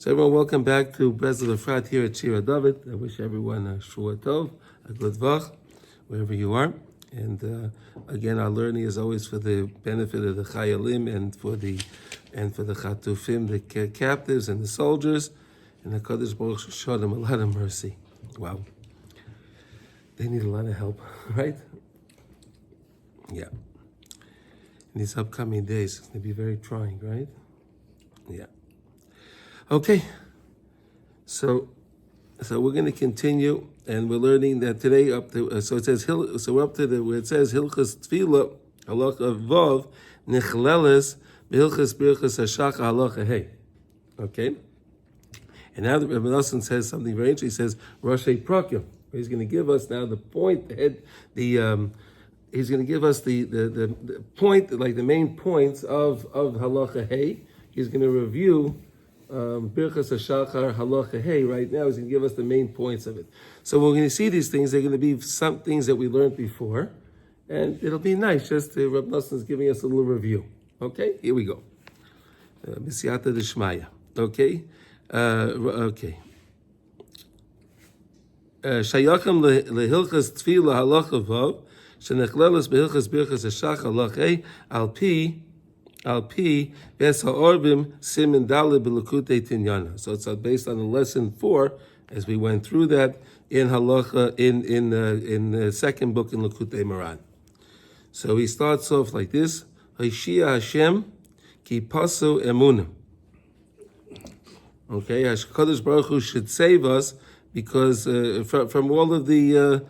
So everyone, welcome back to Breslov Efrat here at Shira David. I wish everyone a Shua Tov, a good Vach, wherever you are. And again, our learning is always for the benefit of the Chayalim and for the Chatufim, the captives and the soldiers. And the Kadosh Baruch Hu showed them a lot of mercy. Wow. They need a lot of help, right? Yeah. In these upcoming days, it's going to be very trying, right? Yeah. Okay, so we're going to continue, and we're learning that today up to so we're up to where it says Hilchos Tefillah Halacha Vav Nichleles B'Hilchos Birchos Hashachar Halacha Hey. Okay, and now the Rebbe Nosson says something very interesting. He says Roshei Prakim. He's going to give us now the point. He's going to give us the point, like the main points of Halacha Hey. He's going to review. Birchos Hashachar Halacha Hey. Right now, he's going to give us the main points of it. So we're going to see these things. They're going to be some things that we learned before, and it'll be nice. Just Reb Nosson is giving us a little review. Okay, here we go. B'siyata d'shmaya. Okay, okay. Shayachim lehilchos tefillah halacha vav shenechleles behilchos birchos hashachar halacha hey al pi ves ha'orbim simin daled b'likutey tinyana. So it's based on the lesson 4, as we went through that in halacha in the second book in Likutey Moran. So he starts off like this: Hashia Hashem ki pasu emuna. Okay, Hakadosh Baruch Hu should save us because from all of the.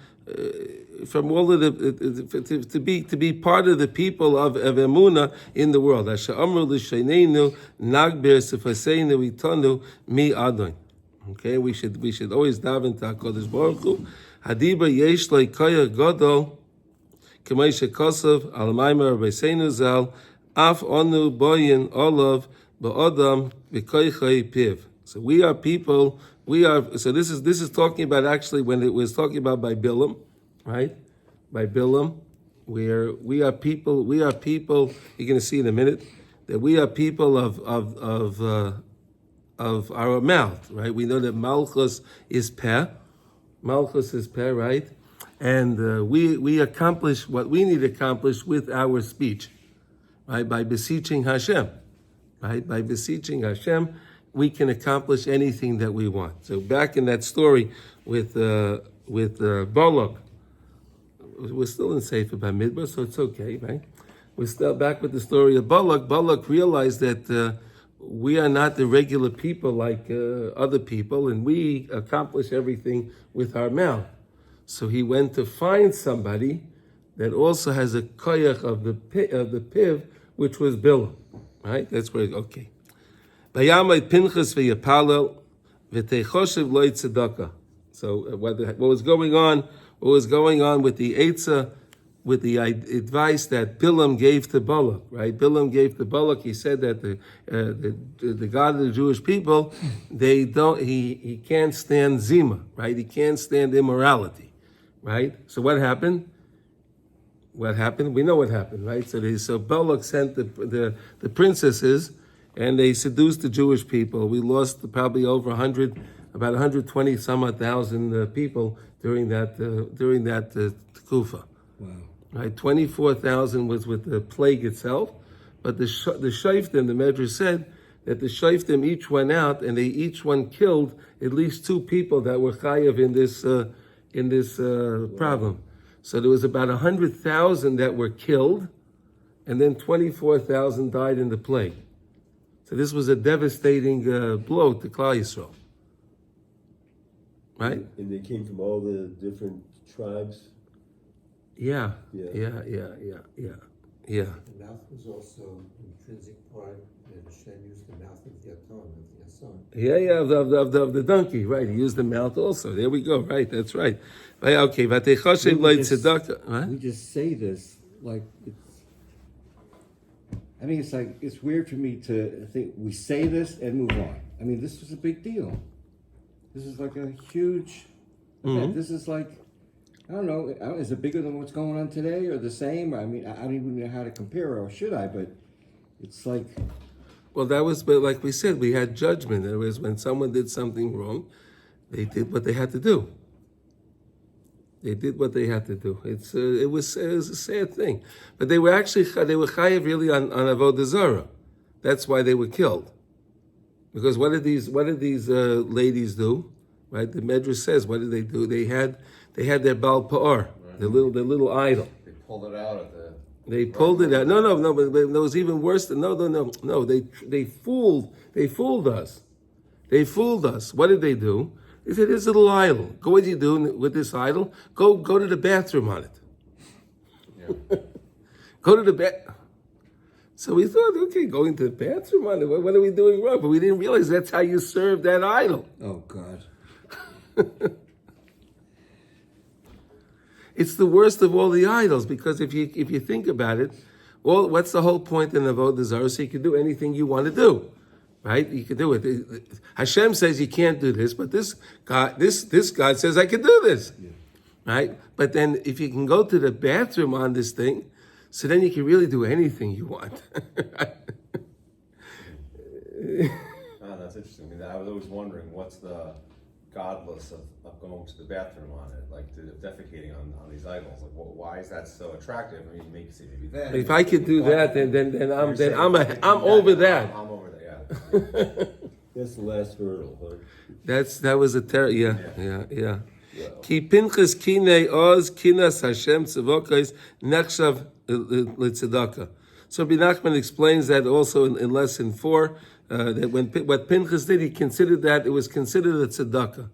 To be part of the people of Emunah in the world. Asher amru l'sheneinu nagber sefaseinu itanu mi adon. Okay, we should always daven to HaKadosh Baruch Hu. Hadiba yesh lo koyach gadol k'may shekosav al maimer b'seinu zal af onu boyin olav ba'odam b'koychai piv. So we are people. So this is talking about actually when it was talking about by Bilam. Right, by Bilam, where we are people. You're going to see in a minute that we are people of our mouth. Right, we know that Malchus is peh. Malchus is peh, right, and we accomplish what we need to accomplish with our speech, right, by beseeching Hashem. Right, by beseeching Hashem, we can accomplish anything that we want. So back in that story with Balak. We're still in Sefer Bamidbar, so it's okay, right? We're still back with the story of Balak. Balak realized that we are not the regular people like other people, and we accomplish everything with our mouth. So he went to find somebody that also has a koyach of the piv, which was Bilam, right? That's where, okay. Vayamay Pinchas v'yapalel v'teichoshev lo tzedakah. So what was going on? What was going on with the Eitzah, with the advice that Bilam gave to Balak, right? Bilam gave to Balak. He said that the God of the Jewish people, he can't stand zima, right? He can't stand immorality, right? So what happened? What happened? We know what happened, right? So Balak sent the princesses, and they seduced the Jewish people. We lost probably over about 120 some odd thousand people during that Kufa. Wow. Right, 24,000 was with the plague itself, but the Shaiftim, the Medrash said that the Shaiftim each went out and they each one killed at least 2 people that were chayav in this problem. So there was about 100,000 that were killed, and then 24,000 died in the plague. So this was a devastating blow to Klal Yisrael. Right? And they came from all the different tribes? Yeah. The mouth was also an intrinsic part, and Hashem used the mouth of the Aton, of the Ason. Of the donkey, right? He used the mouth also. There we go, right? That's right. Okay, we just say this like it's it's weird for me to think we say this and move on. I mean, this was a big deal. This is like a huge event. This is like, I don't know, is it bigger than what's going on today or the same? I mean, I don't even know how to compare, or should I, but it's like... Well, that was, but like we said, we had judgment. In other words, when someone did something wrong, they did what they had to do. They did what they had to do. It was a sad thing, but they were chayav really on avodah zarah. That's why they were killed. Because what did these ladies do? Right, the Medrash says, what did they do? They had their Baal Pa'or, their little idol. They pulled it out at the. They pulled it out. No. But it was even worse than no. They fooled us. They fooled us. What did they do? They said, "This little idol. Go. What do you do with this idol? Go to the bathroom on it. Yeah. Go to the bath." So we thought, okay, going to the bathroom on it. What are we doing wrong? But we didn't realize that's how you serve that idol. Oh God. It's the worst of all the idols, because if you think about it, well, what's the whole point in avodah zarah? So you can do anything you want to do, right? You can do it. Hashem says you can't do this, but this God says I can do this, right? But then if you can go to the bathroom on this thing, so then you can really do anything you want. Oh, that's interesting. I mean, I was always wondering what's the godless of going to the bathroom on it, like defecating on these idols. Like, why is that so attractive? I mean, maybe that. If I could do that, then I'm over that. I'm over that. Yeah. That's the last hurdle, huh? That was a yeah. Ki Pinchas kinei oz kinas Hashem tzavokos nechshav l'tzedakah. So Rabbi Nachman explains that also in lesson 4, that what Pinchas did, he considered that it was considered a tzedakah.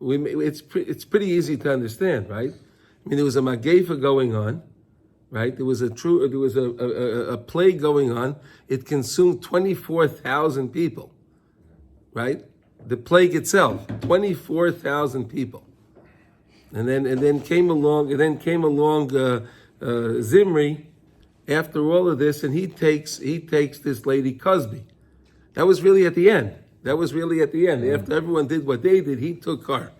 It's pretty easy to understand, right? I mean, there was a magefa going on, right? There was a plague going on. It consumed 24,000 people, right? The plague itself, 24,000 people, and then came along Zimri after all of this, and he takes this lady Cosby. That was really at the end. After everyone did what they did, he took her.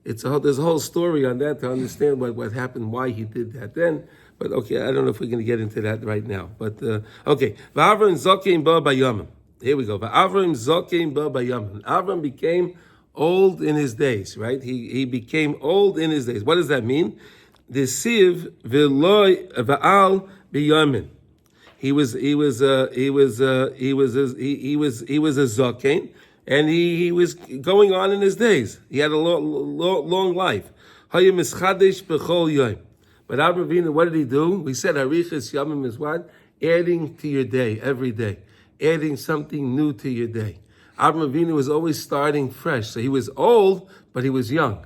There's a whole story on that to understand what happened, why he did that then. But okay, I don't know if we're going to get into that right now. But okay, V'Avram Zokein Ba Bayamim. Here we go. V'Avram Zokein Ba Bayamim. Avram became old in his days, right? He became old in his days. What does that mean? The siv v'loy v'al biyamin. He was a zaken, and he was going on in his days. He had a long life. But Avraham Avinu, what did he do? We said Harichas Yamim is what? Adding to your day every day, adding something new to your day. Avraham Avinu was always starting fresh. So he was old, but he was young.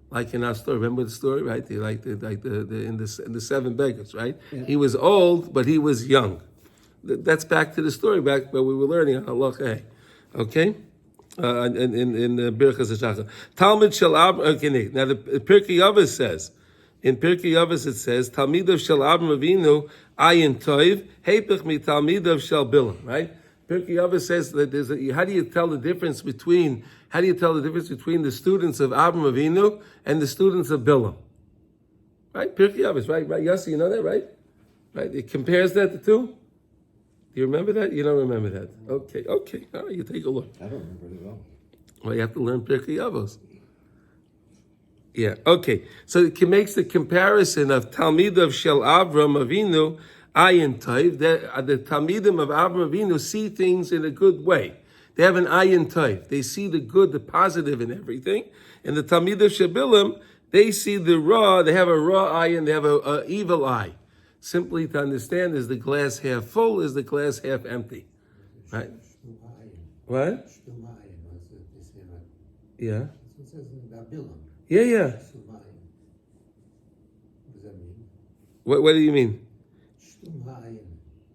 Like in our story, remember the story, right? In the 7 beggars, right? Yeah. He was old, but he was young. That's back to the story, back where we were learning on Halacha. Okay, in the Birchas Hashachar. Talmud shel Avraham. Okay, now the Pirkei Avos says, in Pirkei Avos it says, Talmidav shel Avraham Avinu ayin toiv heipich mi Talmidav shel Bilam. Right? Pirkei Avos says that how do you tell the difference between the students of Avraham Avinu and the students of Bilam? Right? Pirkei Avos, right? Yossi, you know that, right? Right? It compares that to two. Do you remember that? You don't remember that? Okay. All right, you take a look. I don't remember it at all. Well, you have to learn Pirkei Avos. Yeah, okay. So it makes the comparison of Talmidav Shel Avraham Avinu, Ayin Tov. The Talmidim of Avraham Avinu see things in a good way. They have an Ayin Tov. They see the good, the positive in everything. And the Talmidav Shel Bilam, they see the raw, they have a raw eye and they have a evil eye. Simply to understand, is the glass half full, is the glass half empty? Right? What? Yeah. Yeah. What does that mean? What do you mean?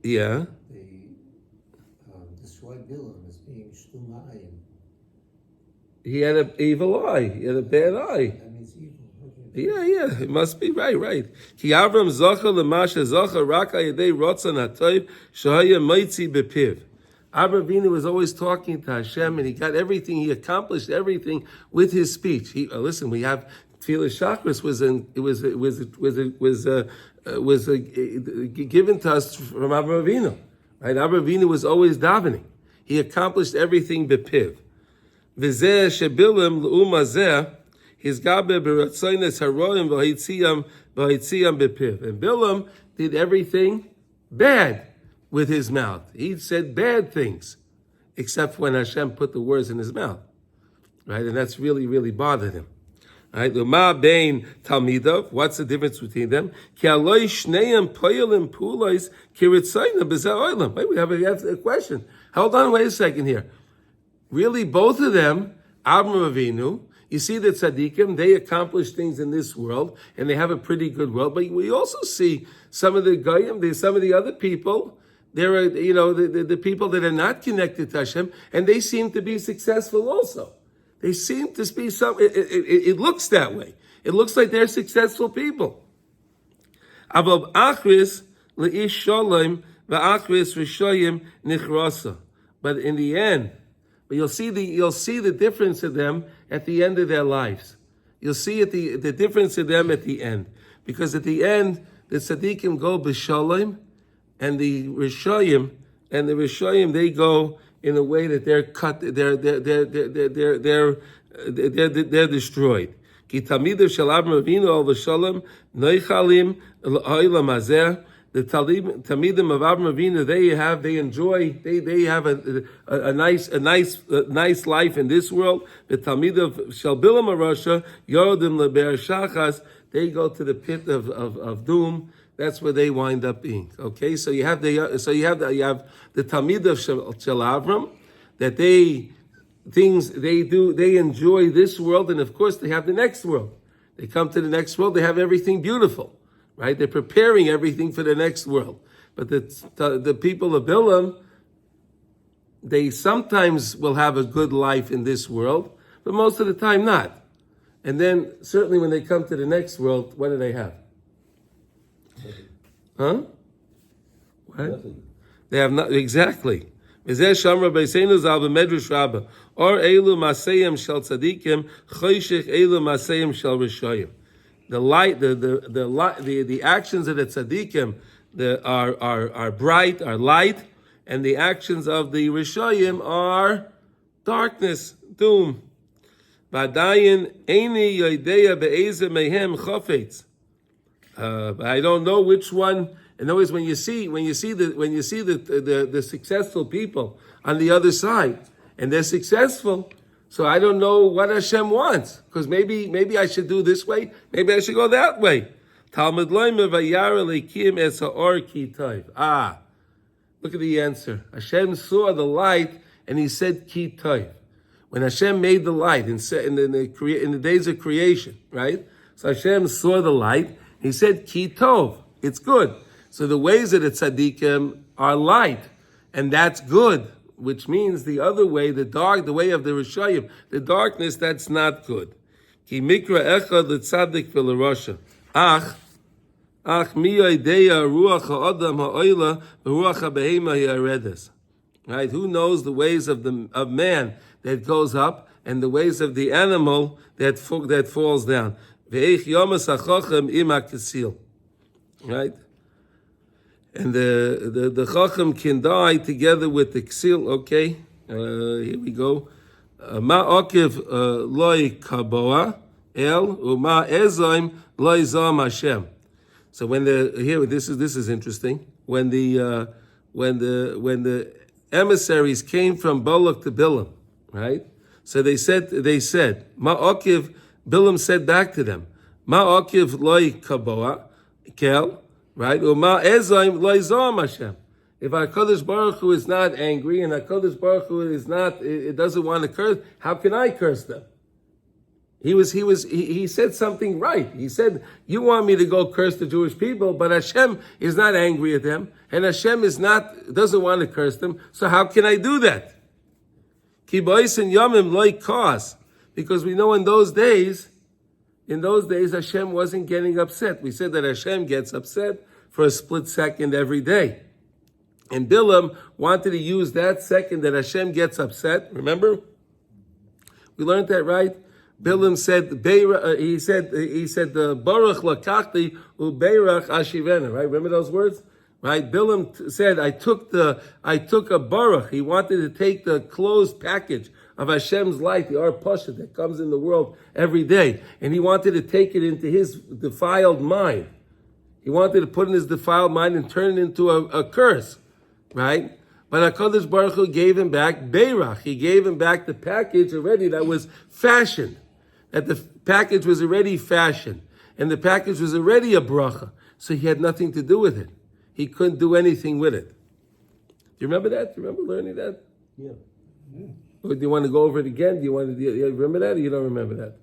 Yeah. They describe Bilam as being shtum ha'ayin. He had an evil eye. He had a bad eye. That means evil. Yeah, it must be right. Ki Avram zocha l'masha zocha rak ha'yedei rotzon ha'toiv shahaya moitzi bepiv. Avraham Avinu was always talking to Hashem, and he got everything. He accomplished everything with his speech. Listen, we have Tefillah Shachris was given to us from Avraham Avinu, Right? Avraham Avinu was always davening. He accomplished everything bepiv. V'zeh shebilim l'umazeh his gabe b'ratzoynes haroim v'hitziam bepiv. And Bilam did everything bad with his mouth. He said bad things, except when Hashem put the words in his mouth. Right? And that's really, really bothered him. Right? L'ma bein talmidav. What's the difference between them? Ki aloi shneim poyelim pulois ki ritzayna b'zeh oilam. Wait, we have a question. Hold on, wait a second here. Really, both of them, Avraham Avinu, you see that tzaddikim, they accomplish things in this world, and they have a pretty good world. But we also see some of the goyim, some of the other people. There are, the people that are not connected to Hashem, and they seem to be successful also. They seem to be it looks that way. It looks like they're successful people. But in the end, you'll see the difference of them at the end of their lives. You'll see the difference of them at the end, because at the end the tzaddikim go b'shalom, and the Rishayim they go in a way that they're cut, they're destroyed. Ki tamidav shel Avraham Avinu al v'shalom noichalim l'olam hazeh. The tamidim of Avraham Avinu, they have a nice life in this world. The tamidim shel Bilam HaRasha yodim leber shachas, they go to the pit of doom. That's where they wind up being. Okay, so you have the Talmid of Shel Avram, that they enjoy this world, and of course they have the next world. They come to the next world, they have everything beautiful, right? They're preparing everything for the next world. But the people of Bilam, they sometimes will have a good life in this world, but most of the time not. And then certainly when they come to the next world, what do they have? Huh? What? Nothing. They have not exactly. Or elu masayim shel tzadikim, choshech elu masayim shel rishayim. The light, the actions of the tzadikim are bright, are light, and the actions of the rishayim are darkness, doom. Vadayin eini yodeya be'ezer mehem chofetz. I don't know which one. In other words, when you see the successful people on the other side, and they're successful, so I don't know what Hashem wants, because maybe I should do this way, maybe I should go that way. Talmud loyme vayara leikim es haor ki tov. Look at the answer. Hashem saw the light and he said ki tov. When Hashem made the light in the days of creation, right? So Hashem saw the light. He said ki tov. It's good. So the ways of the tzaddikim are light, and that's good. Which means the other way, the way of the Rishayim, the darkness, that's not good. Ki mikra echad l'tzaddik v'l'rasha. Ach mi yodeya ruach ha'adam ha'oila v'ruach ha'behema ha'aredes. Right? Who knows the ways of man that goes up and the ways of the animal that falls down? Ve'ich yomas ha'chochem im ha'kesil. Right? And the chacham can die together with the ksil. Okay, here we go. Ma okiv loy kaboa el uma ezoim loy zam Hashem. So when this is interesting. When the emissaries came from Balak to Bilam, right? So they said Ma okiv. Bilam said back to them, Ma okiv loy kaboa kel. Right? Uma ezaim loizam Hashem. If HaKadosh Baruch Hu is not angry and HaKadosh Baruch Hu is not, it doesn't want to curse, how can I curse them? He said something right. He said, you want me to go curse the Jewish people, but Hashem is not angry at them, and Hashem doesn't want to curse them, so how can I do that? Ki ba'isen yamim loy kos. Because we know in those days Hashem wasn't getting upset. We said that Hashem gets upset for a split second every day. And Bilam wanted to use that second that Hashem gets upset. Remember? We learned that, right? Bilam said, he said, Baruch lakachti ubeirach ashivena, right? Remember those words? Right? Bilam said, I took a baruch. He wanted to take the closed package of Hashem's light, the Or Pasha that comes in the world every day, and he wanted to take it into his defiled mind. He wanted to put in his defiled mind and turn it into a curse, right? But HaKadosh Baruch Hu gave him back Beirach. He gave him back the package already that was fashioned. That the package was already fashioned. And the package was already a bracha. So he had nothing to do with it. He couldn't do anything with it. Do you remember that? Do you remember learning that? Yeah. Or do you want to go over it again? Do you remember that or you don't remember that?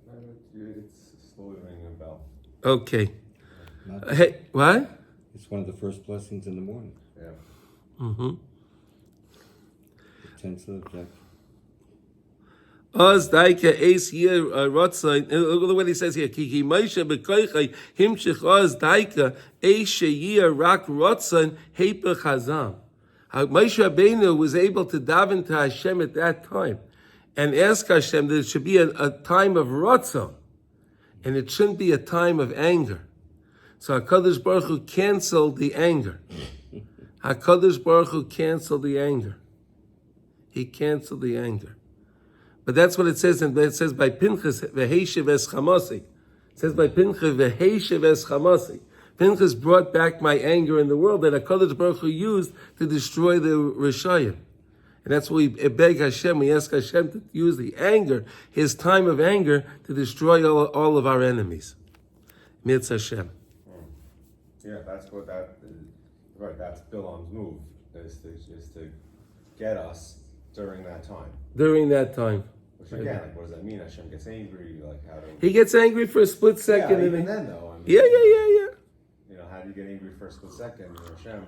It's slowly ringing a bell. Okay. Hey, what? It's one of the first blessings in the morning. Yeah. Mm-hmm. The tense of Jack. Oz daika ace here rotzain. Look at what he says here. Kiki Moshe bekoichai himshich oz daika ace year rak rotzain heper chazam. Moshe Rabbeinu was able to daven to Hashem at that time and ask Hashem that it should be a time of rotzon and it shouldn't be a time of anger. So HaKadosh Baruch Hu canceled the anger. HaKadosh Baruch Hu canceled the anger. He canceled the anger. But that's what it says, and it says by Pinchas v'heishev es chamasi. It says by Pinchas v'heishev es chamasi. Pinchas brought back my anger in the world that HaKadosh Baruch Hu used to destroy the Rishayim. And that's what we beg Hashem, we ask Hashem to use the anger, his time of anger, to destroy all of our enemies. Mitz Hashem. Yeah, that's what right, that's Bilam's move, is to get us during that time. During that time. Which again, like, what does that mean? Hashem gets angry, like how do He gets angry for a split second. Yeah, even then though. I mean, Yeah. You know, how do you get angry for a split second? Hashem.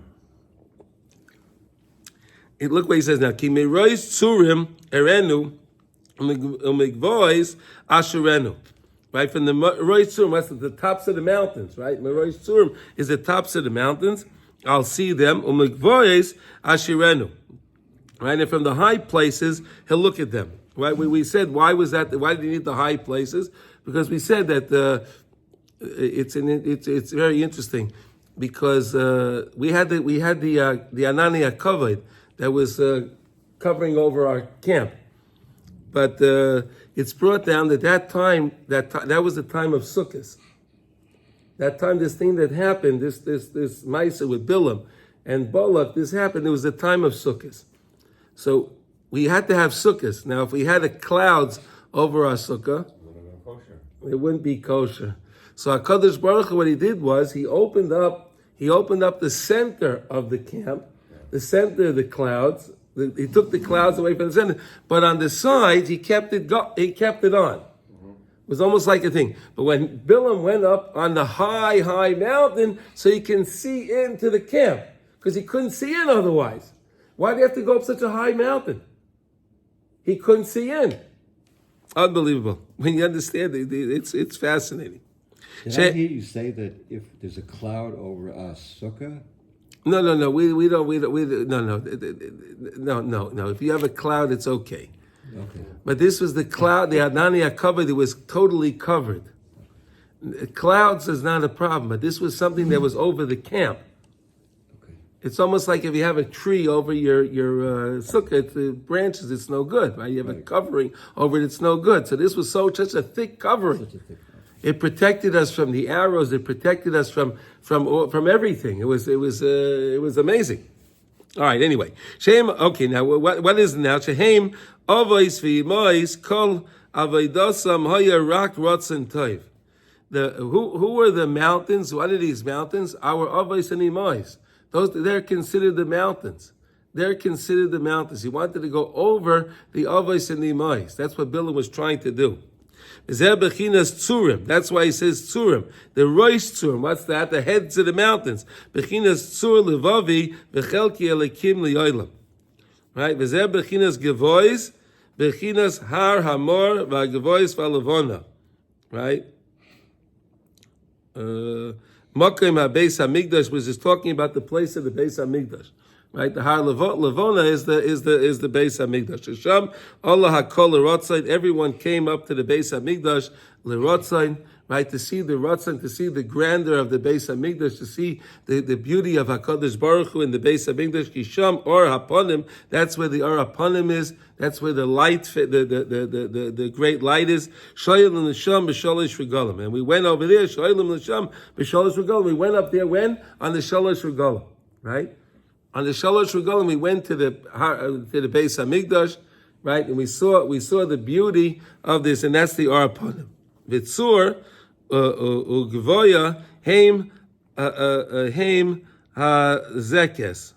Look what he says now. Ki mirois tzurim erenu umigvois asherenu. Right, from the Rois Tzurim, that's the tops of the mountains, right? Rois Tzurim is the tops of the mountains. I'll see them. Umigvois ashirenu. Right, and from the high places, he'll look at them. Right, we said, why was that? Why did he need the high places? Because we said that it's very interesting because we had the Anania covered that was covering over our camp, but it's brought down that time that was the time of Sukkot. That time, this thing that happened, this Maisa with Bilam and Balak, this happened. It was the time of Sukkot. So we had to have Sukkot. Now, if we had the clouds over our Sukkah, it wouldn't be kosher. So HaKadosh Baruch Hu, what he did was he opened up the center of the camp, the center of the clouds. He took the clouds away from the center, but on the sides he kept it on. It was almost like a thing. But when Bilam went up on the high mountain, so he can see into the camp, because he couldn't see in otherwise. Why do you have to go up such a high mountain? He couldn't see in. Unbelievable. When you understand it, it's fascinating. Did I hear you say that if there's a cloud over a sukkah? No. We don't. No. If you have a cloud, it's okay. Okay. But this was the cloud. The Anania covered. It was totally covered. Clouds is not a problem, but this was something that was over the camp. Okay. It's almost like if you have a tree over your sukkah, the branches, it's no good, right? You have a covering over it, it's no good. So this was such a thick covering. It protected us from the arrows. It protected us from everything. It was amazing. All right. Anyway, Shem. Okay. Now, what is it now? Shehem avos v'imois kol avoidosam haya rak rotzen toiv. Who were the mountains? What are these mountains? Our avos and imois. They're considered the mountains. They're considered the mountains. He wanted to go over the avos and imois. That's what Bilam was trying to do. That's why he says Tzurim. The Rosh Tzurim, what's that? The heads of the mountains. Bechinas Tzur Levavi, Bechelki Elikim Liyoilam. Right? V'zeh Bechinas Gevois, Bechinas Har Hamor, V'Gevois V'Alavona. Right? Mokim HaBeis HaMikdash was just talking about the place of the Beis HaMikdash. Right, the Har Levona is the Beis Hamikdash. Sham Allah Hakol L'Rotzain. Everyone came up to the Beis Hamikdash L'Rotzain. right? To see the Ratzon, to see the grandeur of the Beis Hamikdash, to see the beauty of HaKadosh Baruch Hu in the Beis Hamikdash, Kisham Or Haponim, that's where the Or Haponim is, that's where the light, the great light is. Shoyim L'Nesham B'Sholosh Regalim. And we went over there, Shoyim L'Nesham B'Sholosh Regalim. We went up there when? On the Sholosh Regalim, right? On the Sholosh Regalim, we went to the Beis Hamikdash, right? And we saw the beauty of this, and that's the Or Haponim. Vitzur Ugvoya Heim HaZekes,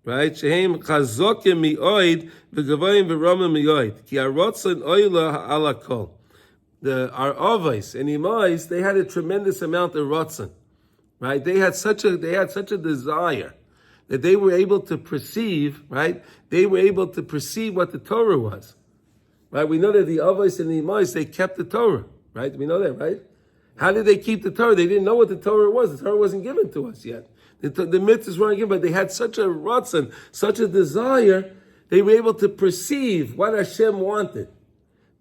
right? Shehem Chazokim Mioid V'Gavoyim V'Romim Mioid Ki Harotzon Oila Alakol. Our Avos and Imais, they had a tremendous amount of Rotzon, right? They had such a desire that they were able to perceive, right? They were able to perceive what the Torah was, right? We know that the Avos and the Imais, they kept the Torah, right? We know that, right? How did they keep the Torah? They didn't know what the Torah was. The Torah wasn't given to us yet. The mitzvahs weren't given, but they had such a ratzon, such a desire, they were able to perceive what Hashem wanted.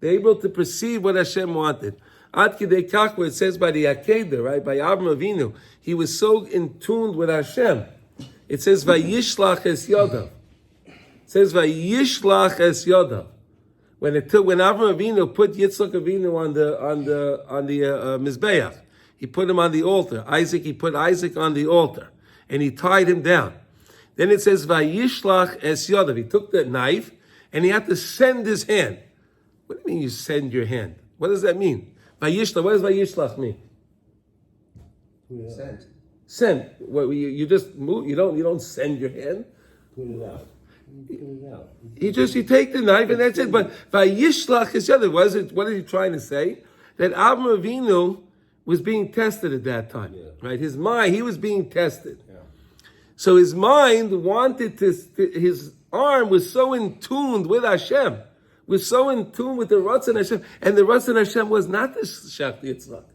They were able to perceive what Hashem wanted. Ad Kidei Kach, where it says by the Akedah, right, by Avraham Avinu, he was so in tune with Hashem. It says Vayishlach es Yodav. It says Vayishlach es Yodav. When Avraham Avinu put Yitzchak Avinu on the Mizbeach, he put him on the altar. He put Isaac on the altar, and he tied him down. Then it says Vayishlach es Yodav. He took the knife and he had to send his hand. What do you mean you send your hand? What does that mean? Vayishlach. What does Vayishlach mean? Send. What, you just move. You don't send your hand. Put it out. You take the knife and that's it. But Vayishlach is the other. What is he trying to say? That Avraham Avinu was being tested at that time, right? His mind, he was being tested. Yeah. So his mind wanted his arm was so in tune with Hashem, was so in tune with the Ratzon Hashem, and the Ratzon Hashem was not the Shach Yitzchak.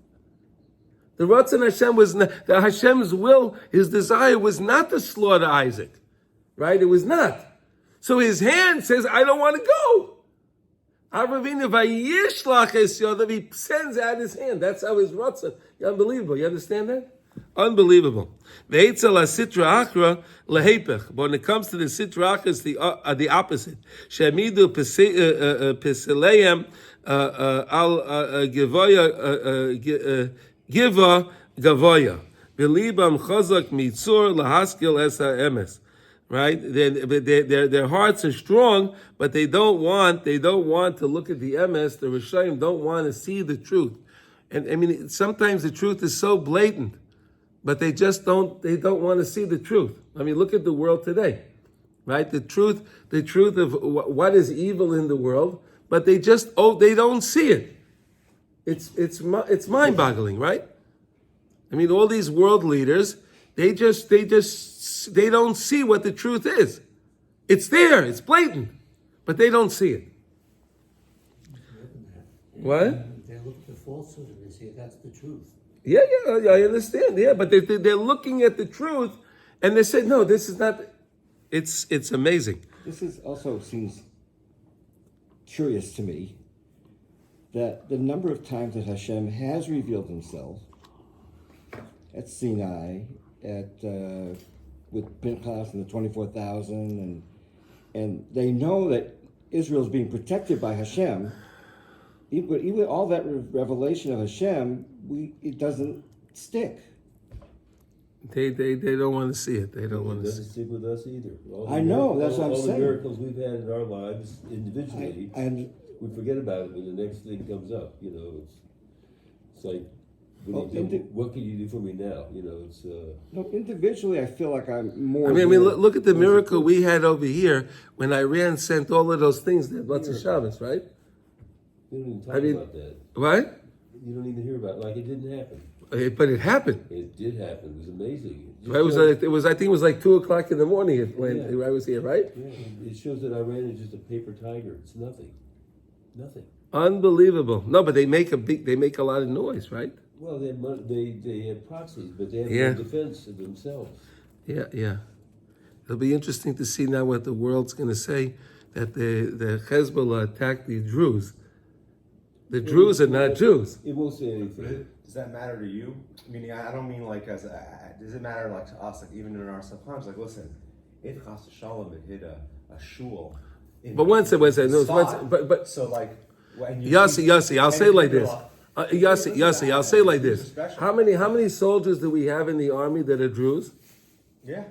The Ratzon Hashem was not, the Hashem's will, his desire was not to slaughter Isaac, right? It was not. So his hand says, I don't want to go. He sends out his hand. That's how his Ratzon. Unbelievable. You understand that? Unbelievable. But when it comes to the Sitra Achra, it's the opposite. Shemidu Pesileim al Giva Gavoya. Belibam Chazak Mitzur Lahaskil Esa Emes. Right? Their hearts are strong, but they don't want to look at the emes. The Rishayim don't want to see the truth. And I mean, sometimes the truth is so blatant, but they don't want to see the truth. I mean, look at the world today, right? The truth of what is evil in the world, but they don't see it. It's mind-boggling, right? I mean, all these world leaders, they don't see what the truth is. It's there, it's blatant, but they don't see it. What? They look at the falsehood and they say that's the truth. Yeah, I understand. Yeah, but they're looking at the truth and they say, no, this is not. It's amazing. This is also seems curious to me that the number of times that Hashem has revealed himself at Sinai, with Pinchas and the 24,000, and they know that Israel is being protected by Hashem. Even all that revelation of Hashem, it doesn't stick. They don't want to see it. They don't want to see it. It doesn't stick with us either. I know, that's what I'm saying. All the miracles we've had in our lives individually, we forget about it when the next thing comes up. You know, it's like, what can you do for me now? You know, it's... No, individually, I feel like I'm more... I mean, look at the miracle we had over here when Iran sent all of those things there, Matzah Shabbos, right? You don't even talk about that. What? You don't even hear about it. Like it didn't happen. But it happened. It did happen. It was amazing. I think it was like 2:00 in the morning when I was here, right? Yeah, it shows that Iran is just a paper tiger. It's nothing. Nothing. Unbelievable. No, but they make a lot of noise, right? Well, they have proxies, but they have no defense of themselves. Yeah. It'll be interesting to see now what the world's going to say that the Hezbollah attacked the Druze. The Druze are not Jews. It won't say anything. Does that matter to you? Meaning, I don't mean like does it matter like to us, like even in our subconscious? Like, listen, if Chas Shalom had hit a shul. But one second, but so like when you Yossi, I'll say it like this. Yossi, I'll say it like this. How many soldiers do we have in the army that are Druze? Yeah.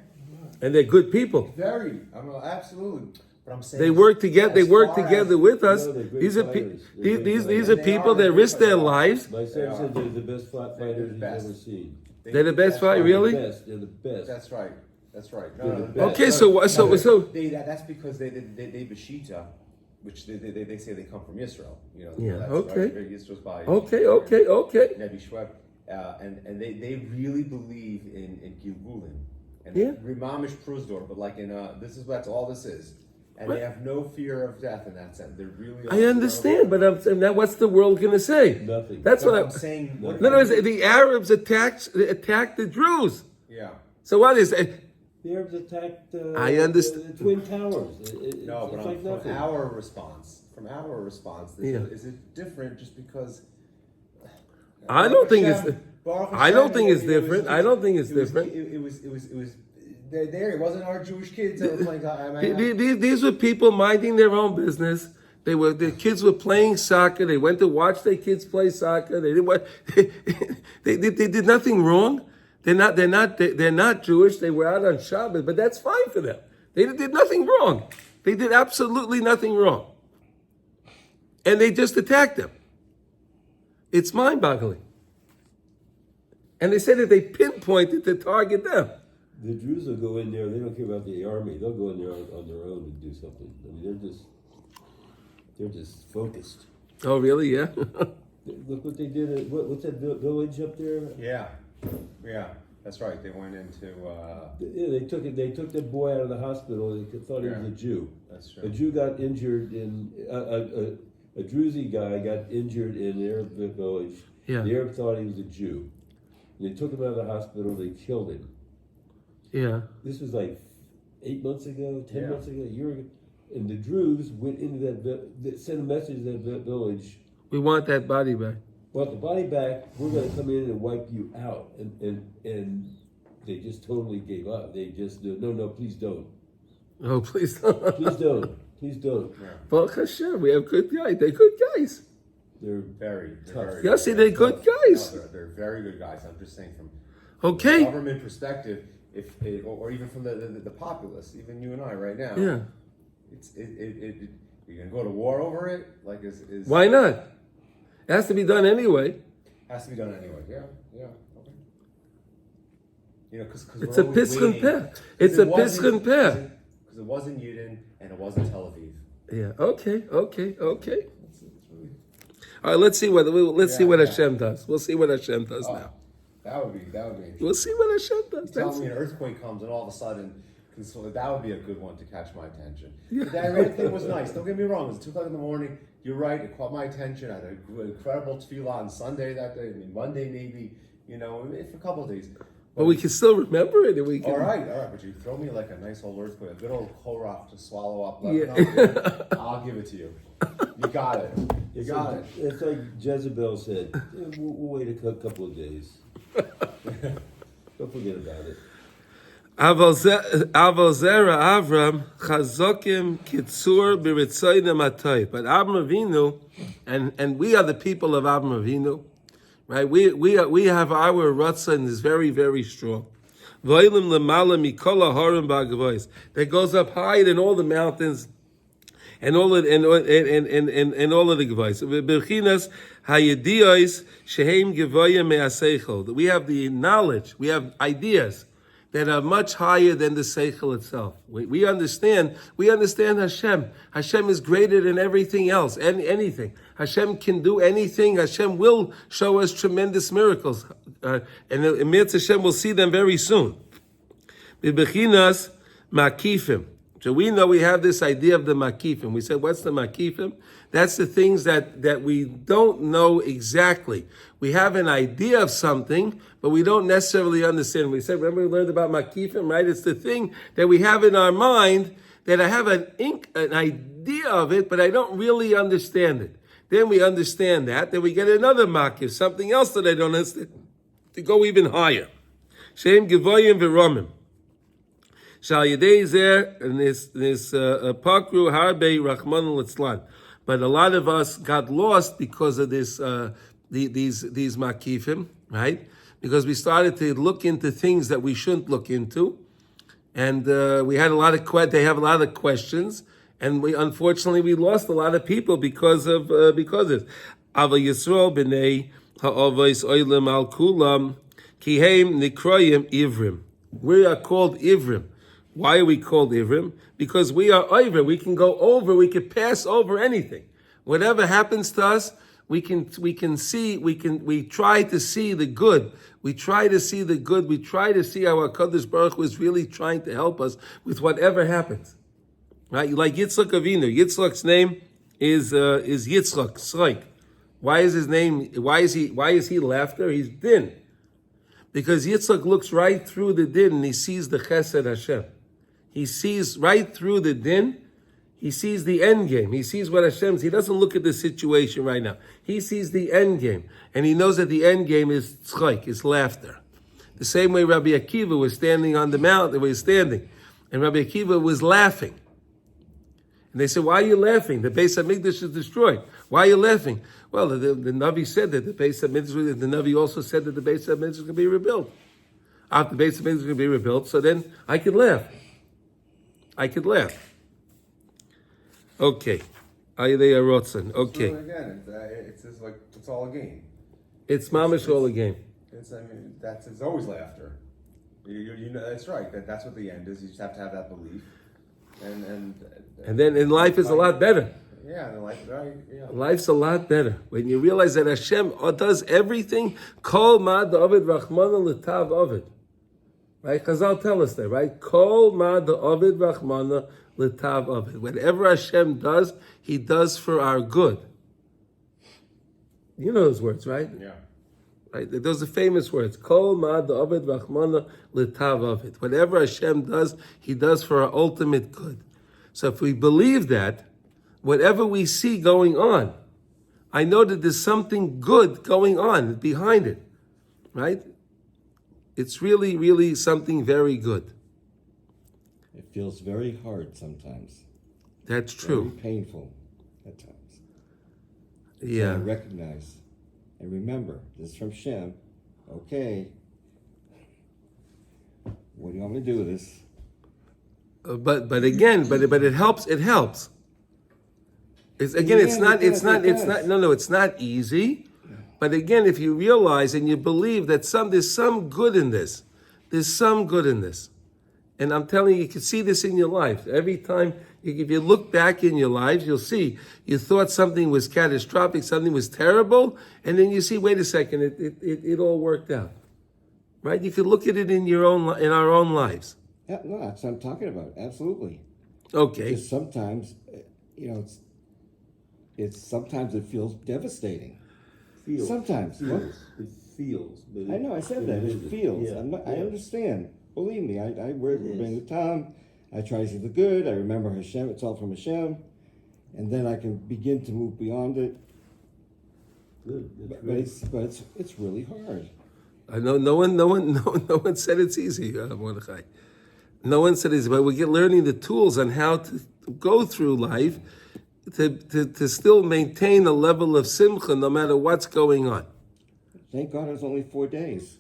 And they're good people. Very. Absolutely. But I'm saying they work together. They work together with us. No, they're great These are fighters. these are people that risk their lives. My son said they're the best fighters he's ever seen. They're the best fight, really? They're the best. That's right. They're the best. Okay, so That's because they Beshita, which they say they come from Israel. You know. Yeah. That's Okay. Right. Israel's by Okay. Nebi Shweb, and they really believe in Gilgulim. And Yeah. Rimamish Prusdor, but like that's all this is. And they have no fear of death in that sense. They're really. I understand, but I'm saying, now what's the world going to say? Nothing. That's what I'm saying. In other words, the Arabs attacked the Druze. Yeah. So what is it? The Arabs attacked I understand. the Twin Towers. No, but it's like from nothing. our response, is it different just because? I don't think it's. Baruch I don't Hashem, think it's it was- different. I don't think it's it was- different. It was. There, it wasn't our Jewish kids that were playing. These were people minding their own business. The kids were playing soccer. They went to watch their kids play soccer. They didn't. They did nothing wrong. They're not Jewish. They were out on Shabbat, but that's fine for them. They did nothing wrong. They did absolutely nothing wrong, and they just attacked them. It's mind-boggling. And they said that they pinpointed to target them. The Jews will go in there. They don't care about the army. They'll go in there on their own and do something. I mean, they're just focused. Oh, really? Yeah. Look what they did. What's that village up there? Yeah, that's right. They went into. Yeah, they took that boy out of the hospital. They thought he was a Jew. That's true. A Jew got injured in a Druzy guy got injured in the Arab village. Yeah. The Arab thought he was a Jew. And they took him out of the hospital. They killed him. Yeah. This was like 8 months ago, 10 Yeah. months ago, a year ago. And the Druze went into that sent a message to that village. We want that body back. Want the body back? We're going to come in and wipe you out. And they just totally gave up. They just no, please don't. Oh, please don't. Please don't. Please don't. Baruch Hashem, we have good guys. They're good guys. They're Very tough. very Yes, see, they're good guys. No, they're very good guys. I'm just saying from Okay. government perspective, or even from the populace, even you and I right now. Yeah. You're gonna go to war over it? Like is Why not? It has to be done anyway. Has to be done anyway. Yeah. Okay. You know, because It's a Piskin Peh. It's a Piskin Peh. Because it wasn't Yidden and it wasn't Tel Aviv. Yeah. Okay. All right. Let's see what Hashem does. We'll see what Hashem does now. That would be interesting. We'll see what Hashem does. Tell That's me an earthquake comes and all of a sudden, that would be a good one to catch my attention. The Iran thing was nice. Don't get me wrong. It was 2 o'clock in the morning. You're right. It caught my attention. I had an incredible tefillah on Sunday that day. I mean, Monday maybe. You know, for a couple of days. But we can still remember it. And we can. All right. But you throw me like a nice old earthquake, a good old korach to swallow up. Yeah. I'll give it to you. You got it. It's like Jezebel said. We'll wait a couple of days. Don't forget about it. Avol Zera Avram Chazokim Kitzur B'Ritzoyim Atay. But Avram Avinu, and we are the people of Avram Avinu, right? We have our Ratzon is very, very strong. V'olim Lemala Mikol HaHorim B'Agavois. That goes up higher than all the mountains and all of the Gavois. B'Chinas Hayediyos Shehem Gavoyim Me'aseichel. That we have the knowledge, we have ideas that are much higher than the Seichel itself. We understand Hashem. Hashem is greater than everything else, anything. Hashem can do anything. Hashem will show us tremendous miracles. And Mirz Hashem will see them very soon. B'bechinas makifim. So we know we have this idea of the makifim. We said, what's the makifim? That's the things that we don't know exactly. We have an idea of something, but we don't necessarily understand. We said, remember we learned about makifim, right? It's the thing that we have in our mind that I have an idea of it, but I don't really understand it. Then we understand that. Then we get another makif, something else that I don't understand, to go even higher. Shem Gevoyim V'Romim. Shal Yedei Zer, and this Pakru Harbe Rachman Litzlan. But a lot of us got lost because of this, these makifim, right? Because we started to look into things that we shouldn't look into. And we had they have a lot of questions. And unfortunately, we lost a lot of people because of this. Ava Yisrael b'nei ha'avos oilam al kulam kihem nikroyim ivrim. We are called ivrim. Why are we called ivrim? Because we are over. We can go over. We can pass over anything. Whatever happens to us, we try to see the good. We try to see the good. We try to see how HaKadosh Baruch Hu is really trying to help us with whatever happens. Right? Like Yitzchak Avinu. Yitzchak's name is Yitzchak, Sroik. Why is his name, why is he laughter? He's din. Because Yitzchak looks right through the din and he sees the chesed Hashem. He sees right through the din. He sees the end game. He sees what Hashem's. He doesn't look at the situation right now. He sees the end game. And he knows that the end game is tzchok, is laughter. The same way Rabbi Akiva was standing on the mountain, he was standing. And Rabbi Akiva was laughing. And they said, why are you laughing? The Beis HaMikdash is destroyed. Why are you laughing? Well, the Navi said that the Beis HaMikdash, the Navi also said that the Beis HaMikdash is going to be rebuilt. After the Beis HaMikdash is going to be rebuilt, so then I could laugh. Okay. Ayidei Arotzen. Okay. So again, it's just like, it's all a game. It's mamish all a game. It's always laughter. You know, that's right. That's what the end is. You just have to have that belief. And then in life is a lot better. Yeah, and life, right? Yeah. Life's a lot better. When you realize that Hashem does everything, Kol ma da'ovid rachmana l'tav ovid. Right? Chazal tell us that, right? Kol ma da'ovid rachmana l'tav ovid. Whatever Hashem does, He does for our good. You know those words, right? Yeah. Right? Those are famous words. Kol ma da'ovid rachmana l'tav ovid. Whatever Hashem does, He does for our ultimate good. So if we believe that, whatever we see going on, I know that there's something good going on behind it, right? It's really, really something very good. It feels very hard sometimes. That's true. Very painful at times. Yeah. So I recognize and remember, this is from Shem. Okay, what do you want me to do with this? But again, but it helps. It helps. It's not easy. But again, if you realize and you believe that there's some good in this, and I'm telling you, you can see this in your life. Every time, if you look back in your lives, you'll see you thought something was catastrophic, something was terrible, and then you see, wait a second, it all worked out, right? You can look at it in our own lives. Yeah, no, that's what I'm talking about. Absolutely. Okay. Because sometimes, sometimes it feels devastating. Sometimes. What? It feels. But I know, I said that. It feels. Yeah. I understand. Believe me, I work with Ben Tom. I try to see the good. I remember Hashem. It's all from Hashem. And then I can begin to move beyond it. Good. But it's really hard. I know no one said it's easy, Mordechai. No one said it's easy, but we get learning the tools on how to go through life to still maintain a level of simcha no matter what's going on. Thank God it was only 4 days.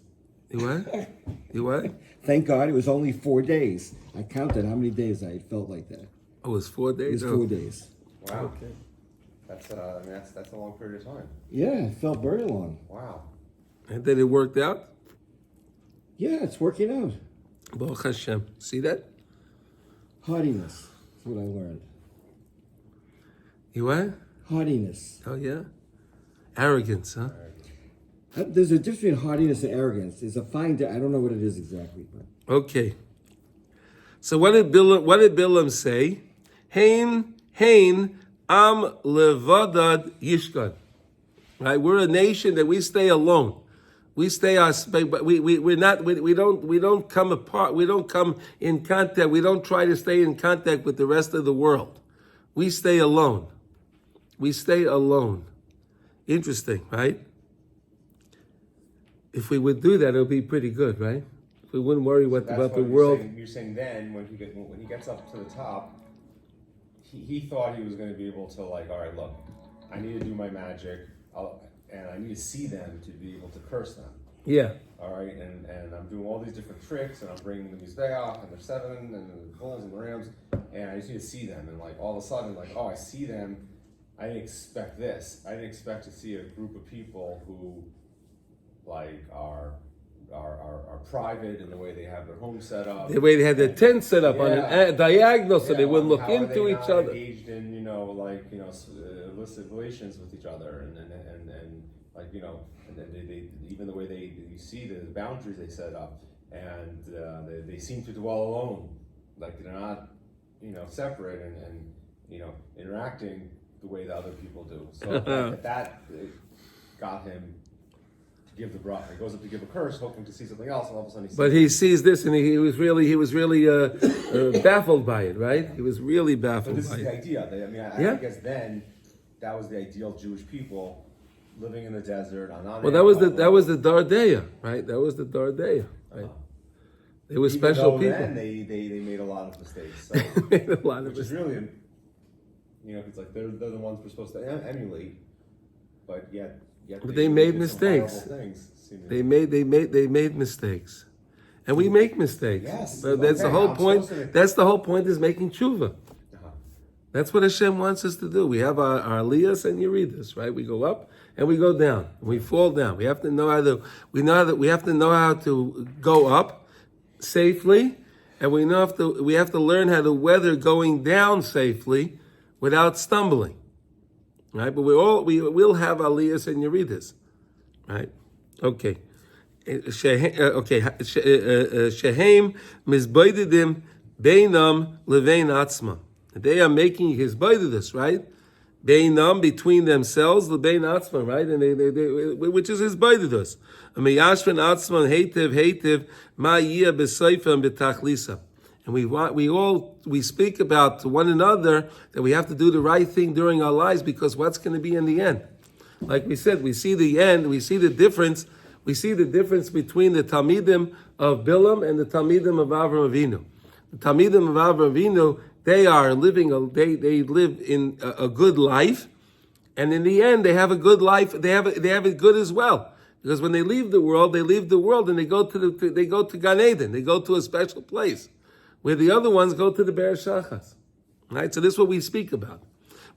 You what? You what? Thank God it was only 4 days. I counted how many days I felt like that. Oh, it was 4 days? It was 4 days. Wow. Okay. That's a long period of time. Yeah, it felt very long. Wow. And then it worked out? Yeah, it's working out. Baruch Hashem. See that? Haughtiness. That's what I learned. You what? Haughtiness. Oh, yeah? Arrogance, huh? There's a difference between haughtiness and arrogance. There's a fine. I don't know what it is exactly, but okay. So what did Bilam say? Hein am levadad yishkan. Right? We're a nation that we stay alone. We stay but we don't come apart. We don't come in contact. We don't try to stay in contact with the rest of the world. We stay alone. We stay alone. Interesting, right? If we would do that, it would be pretty good, right? If we wouldn't worry about the world. You're saying then when he gets up to the top, he thought he was going to be able to like, all right, look, I need to do my magic, and I need to see them to be able to curse them. Yeah. All right, and I'm doing all these different tricks, and I'm bringing the Mizbeach, and there's 7, and the bulls and the rams, and I just need to see them, and like all of a sudden, like, oh, I see them. I didn't expect this. I didn't expect to see a group of people who, like, are private in the way they have their home set up. The way they had their tent set up on a diagonal, so they wouldn't look how are into they each not other. Engaged in illicit relations with each other, and like and then they even the way you see the boundaries they set up, and they seem to dwell alone, like they're not separate and interacting the way the other people do. So that got him to give the bracha. He goes up to give a curse, hoping to see something else, and all of a sudden he sees this, and he was really baffled by it, right? He was really baffled. But this by is it. the idea. I guess then that was the ideal Jewish people living in the desert. Well, that was the Dardeya, right? That was the Dardeya, right? They were special people. Then they made a lot of mistakes. So, made a lot of which is really, it's like they're the ones we're supposed to emulate, but yet they made mistakes. They made mistakes, and we make mistakes. Yes, but that's the whole point. That's the whole point, is making tshuva. That's what Hashem wants us to do. We have our aliyahs and yeridas, right? We go up and we go down. And we fall down. We have to know how to. We have to know how to go up safely, and we have to learn how to weather going down safely without stumbling, right? But we will have aliyahs and yeridas, right? Okay. Shehem mizbeididim beinam levein atzma. They are making his baididus, right? Beinam, between themselves, levein atzma, right? And they which is his baididus. Meyashven atzma heitiv ma yiyah b'seifa b'tachlisa. And we speak about to one another that we have to do the right thing during our lives, because what's going to be in the end? Like we said, we see the end. We see the difference. We see the difference between the Talmidim of Bilam and the Talmidim of Avraham Avinu. The Talmidim of Avraham Avinu, they live in a good life, and in the end, they have a good life. They have it good as well, because when they leave the world, and they go to Gan Eden. They go to a special place, where the other ones go to the Be'er Shachas. Right. So this is what we speak about.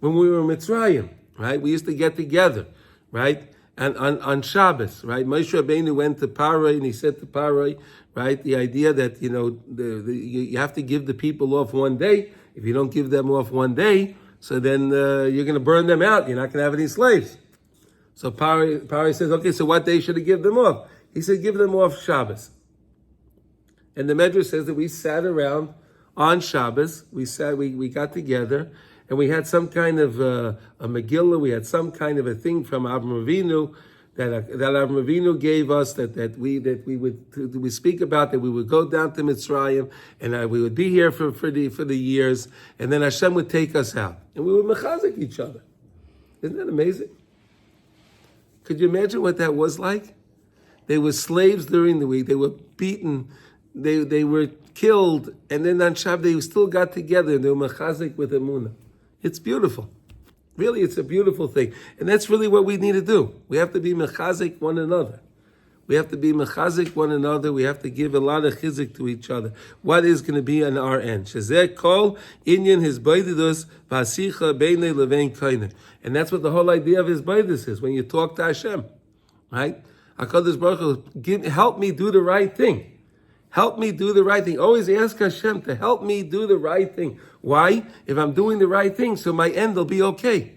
When we were in Mitzrayim, right, we used to get together, right. And on Shabbos, right, Moshe Rabbeinu went to Paroi, and he said to Paroi, right, the idea that you have to give the people off one day. If you don't give them off one day, so then you're going to burn them out. You're not going to have any slaves. So Paroi says, okay, so what day should I give them off? He said, give them off Shabbos. And the Medrash says that we sat around on Shabbos. We got together. And we had some kind of a Megillah, we had some kind of a thing from Avraham Avinu that Avraham Avinu gave us that we speak about, that we would go down to Mitzrayim and we would be here for the years, and then Hashem would take us out, and we would mechazik each other. Isn't that amazing? Could you imagine what that was like? They were slaves during the week. They were beaten. They were killed, and then on Shabbos they still got together and they were mechazik with emunah. It's beautiful. Really, it's a beautiful thing. And that's really what we need to do. We have to be mechazik one another. We have to be mechazik one another. We have to give a lot of chizik to each other. What is going to be on our end? Shezeh kol inyan his baididus v'asicha beinei levein kainer. And that's what the whole idea of his baididus is, when you talk to Hashem. Right? HaKadosh Baruch Hu, help me do the right thing. Help me do the right thing. Always ask Hashem to help me do the right thing. Why? If I'm doing the right thing, so my end will be okay.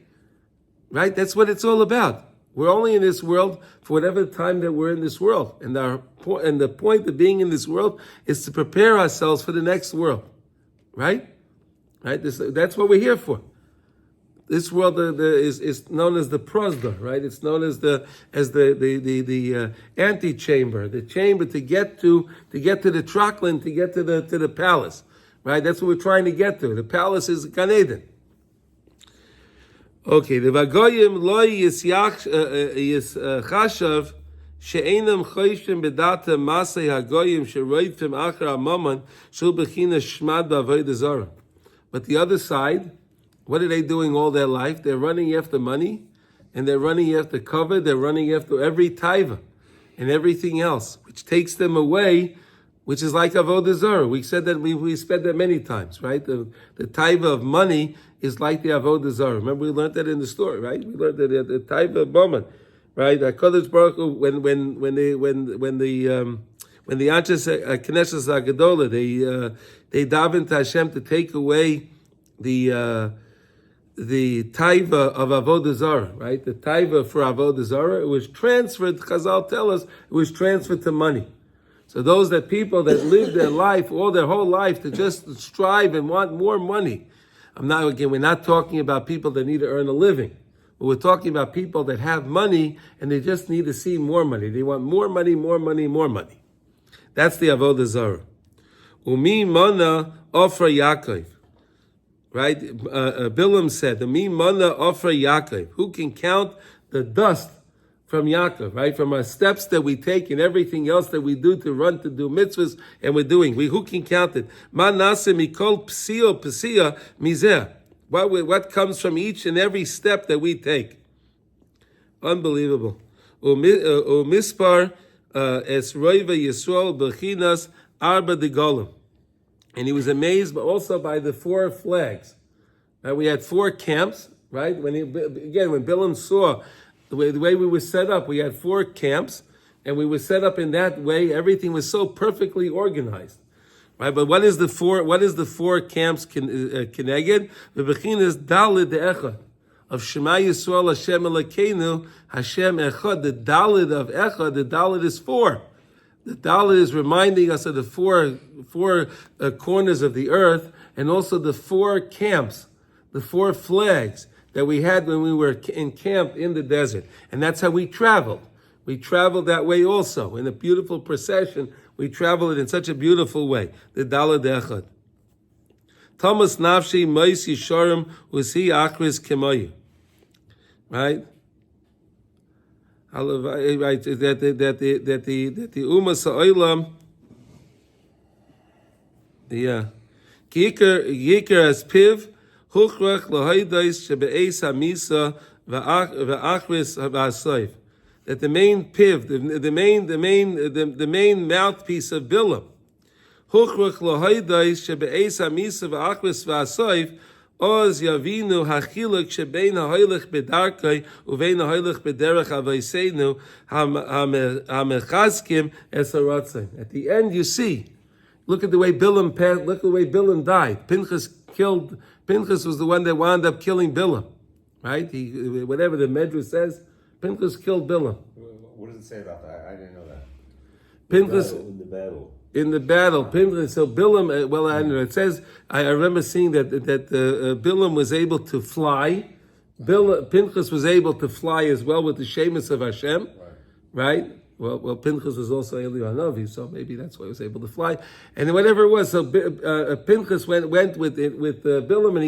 Right? That's what it's all about. We're only in this world for whatever time that we're in this world. And the point of being in this world is to prepare ourselves for the next world. Right? Right? That's what we're here for. This world is known as the prosda, right? It's known as the antechamber, the chamber to get to the trachlin, to get to the palace, right? That's what we're trying to get to. The palace is Gan Eden. Okay, the vagoyim lo chashav she'enam choshim bedata masay hagoyim sheroifim achar hamaman shul bechina shmad b'avodah zarah. But the other side, what are they doing all their life? They're running after money, and they're running after cover. They're running after every taiva and everything else, which takes them away, which is like avodah zarah. We said that we spent that many times, right? The taiva of money is like the avodah zarah. Remember, we learned that in the story, right? We learned that the taiva of mammon, right? HaKadosh Baruch Hu, when the Anshas Knesset Hagadolah, they davened to Hashem to take away the taiva of avodah zarah, right? The taiva for avodah zarah, it was transferred. Chazal tell us it was transferred to money. So those people that live their life, all their whole life, to just strive and want more money. We're not talking about people that need to earn a living. But we're talking about people that have money and they just need to see more money. They want more money, more money, more money. That's the avodah zarah. Umi mana ofra Yaakov. Right? Bilam said, the mi mana ofra Yaakov. Who can count the dust from Yaakov, right? From our steps that we take and everything else that we do to run to do mitzvahs, and we're doing. Who can count it? Ma nase mikol psio mizeh. What comes from each and every step that we take? Unbelievable. Umispar es roiva Yisrael b'chinas arba degolim. And he was amazed also by the 4 flags. We had 4 camps, right? When Bilam saw the way we were set up, we had 4 camps, and we were set up in that way. Everything was so perfectly organized, right? But what is the 4 camps keneged? The bechinas dalid de'echad of Shema Yisrael Hashem Elokeinu Hashem Echad. The dalid of echad, the dalid is 4. The Dalit is reminding us of the four corners of the earth, and also the 4 camps, the 4 flags that we had when we were encamped in the desert. And that's how we traveled. We traveled that way also. In a beautiful procession, we traveled in such a beautiful way. The Dalit Echad. Thomas Nafshi Mois Yisharim Usi Achris Kemoyu. Right? Right, that the Ummah Sa'olam, Yikar as Piv, Huchrach Lahaydais Shebe'ez Hamisa Va'achris Va'asayv. That the main Piv, the main mouthpiece of Bilam, Huchrach Lahaydais Shebe'ez Hamisa Va'achris Va'asayv, Oz Yavinu Hachiluk Shebein HaHoylech Bedarkei Uvein HaHoylech Bederech Aveiseinu HaMechazkim Es HaRatzon. At the end, you see, look at the way Bilam died. Pinchas was the one that wound up killing Bilam, right? Whatever the Medrash says, Pinchas killed Bilam. What does it say about that? I didn't know that. Pinchas in the battle, Pinchas. So Bilam, I know it says. I remember seeing that Bilam was able to fly. Pinchas was able to fly as well with the shemus of Hashem, right? Well, Pinchas was also Eliyahu Hanavi, so maybe that's why he was able to fly. And whatever it was, so Pinchas went with Bilam, and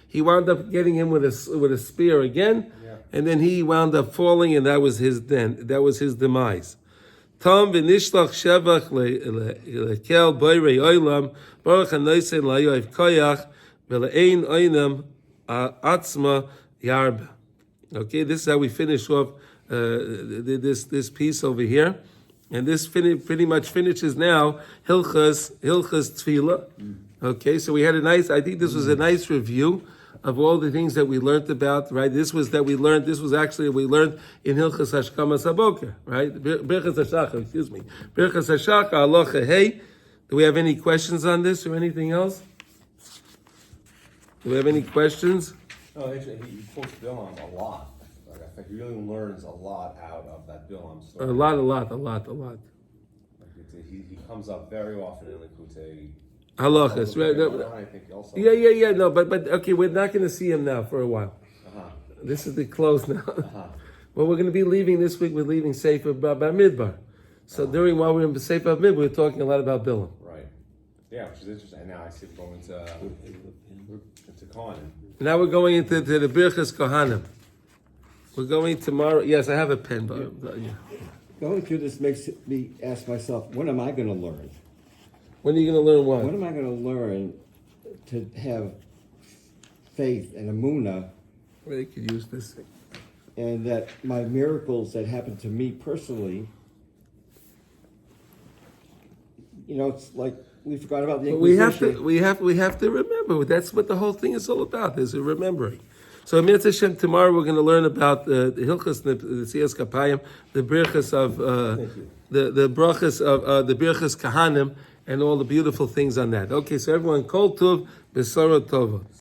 he wound up getting him with a spear again, and then he wound up falling, and that was his demise. Tom v'nishlach shevach lekel boirei olam baruch hanosein layoiv koyach v'le'ein oinam atzma yarba. Okay, this is how we finish off this piece over here, and this pretty much finishes now Hilchos Tefillah. Okay, so we had I think this was a nice review of all the things that we learned about, right? This was actually we learned in Hilchos Hashkamas HaBoker, right? Birchas HaShachar, excuse me. Birchas HaShachar, Halacha Hey. Do we have any questions on this or anything else? Do we have any questions? No, actually, he quotes Bilam a lot. Like, I think he really learns a lot out of that Bilam story. A lot. Like he comes up very often in Likutey Halachos, right? I think also. Yeah. No, but okay, we're not going to see him now for a while. This is the close now. Well, we're going to be leaving this week. We're leaving Sefer Bamidbar. So while we're in Sefer Bamidbar, we're talking a lot about Bilam. Right. Yeah, which is interesting. And now I see we're going into kohanim. Now we're going into the Birchas Kohanim. We're going tomorrow. Yes, I have a pen, but yeah. Going through this makes me ask myself, when am I going to learn? When are you going to learn what? When am I going to learn to have faith and emunah, Well, you could use this. and that my miracles that happen to me personally, it's like we forgot about the But Inquisition. we have to remember. That's what the whole thing is all about. Is remembering. So, Mitzvah Hashem, tomorrow we're going to learn about the Hilchos, the Siyas Kapayim, the Birchas of the brachas of the Birchas Kahanim, and all the beautiful things on that. Okay, so everyone, Kol Tov, Besara Tova.